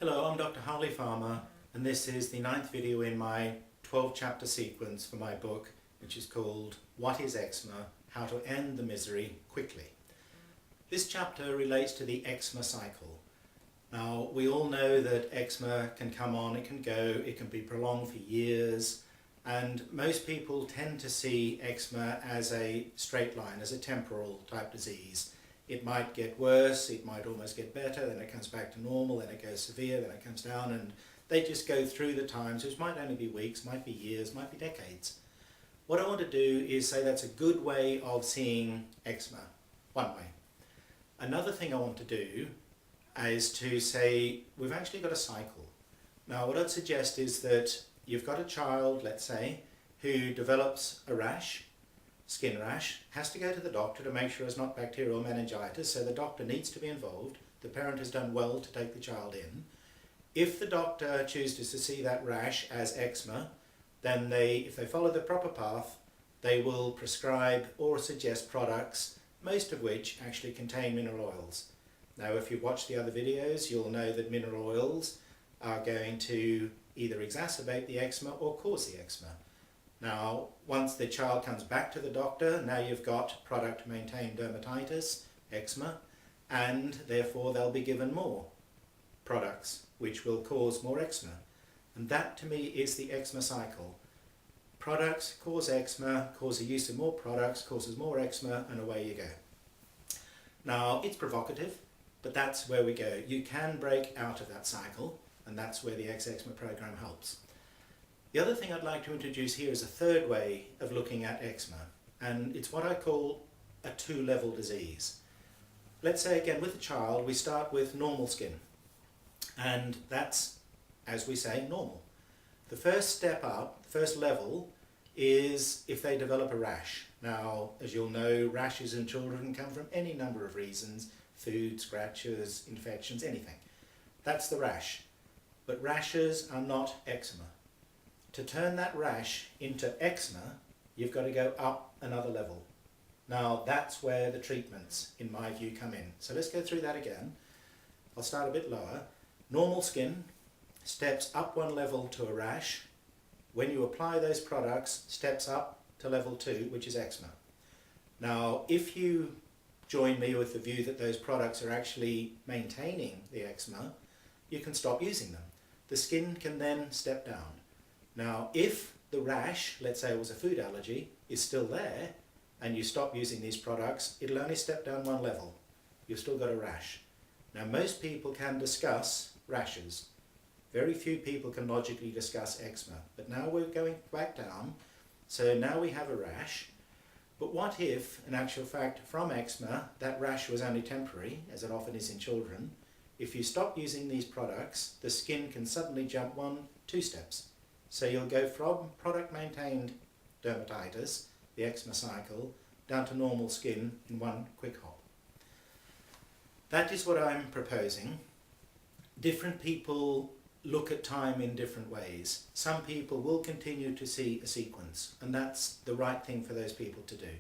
Hello, I'm Dr. Harley Farmer, and this is the 9th video in my 12-chapter sequence for my book, which is called What is Eczema? How to End the Misery Quickly. This chapter relates to the eczema cycle. Now, we all know that eczema can come on, it can go, it can be prolonged for years, and most people tend to see eczema as a straight line, as a temporal type disease. It might get worse, it might almost get better, then it comes back to normal, then it goes severe, then it comes down, and they just go through the times, which might only be weeks, might be years, might be decades. What I want to do is say that's a good way of seeing eczema, one way. Another thing I want to do is to say we've actually got a cycle. Now what I'd suggest is that you've got a child, let's say, who develops a rash, skin rash, has to go to the doctor to make sure it's not bacterial meningitis, so the doctor needs to be involved. The parent has done well to take the child in. If the doctor chooses to see that rash as eczema, then if they follow the proper path, they will prescribe or suggest products, most of which actually contain mineral oils. Now if you watch the other videos, you'll know that mineral oils are going to either exacerbate the eczema or cause the eczema. Now, once the child comes back to the doctor, now you've got product-maintained dermatitis, eczema, and therefore they'll be given more products which will cause more eczema. And that to me is the eczema cycle. Products cause eczema, cause the use of more products, causes more eczema, and away you go. Now, it's provocative, but that's where we go. You can break out of that cycle, and that's where the Eczema program helps. The other thing I'd like to introduce here is a third way of looking at eczema, and it's what I call a two-level disease. Let's say again with a child we start with normal skin, and that's, as we say, normal. The first step up, the first level, is if they develop a rash. Now, as you'll know, rashes in children come from any number of reasons: food, scratches, infections, anything. That's the rash. But rashes are not eczema. To turn that rash into eczema, you've got to go up another level. Now that's where the treatments, in my view, come in. So let's go through that again. I'll start a bit lower. Normal skin steps up one level to a rash. When you apply those products, steps up to level 2, which is eczema. Now if you join me with the view that those products are actually maintaining the eczema, you can stop using them. The skin can then step down. Now, if the rash, let's say it was a food allergy, is still there, and you stop using these products, it'll only step down one level. You've still got a rash. Now, most people can discuss rashes. Very few people can logically discuss eczema. But now we're going back down, so now we have a rash. But what if, in actual fact, from eczema, that rash was only temporary, as it often is in children? If you stop using these products, the skin can suddenly jump 1-2 steps. So you'll go from product-maintained dermatitis, the eczema cycle, down to normal skin in one quick hop. That is what I'm proposing. Different people look at time in different ways. Some people will continue to see a sequence, and that's the right thing for those people to do.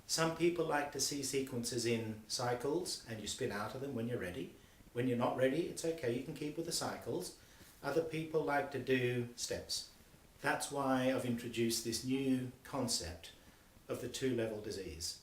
Some people like to see sequences in cycles, and you spin out of them when you're ready. When you're not ready, it's okay, you can keep with the cycles. Other people like to do steps. That's why I've introduced this new concept of the two-level disease.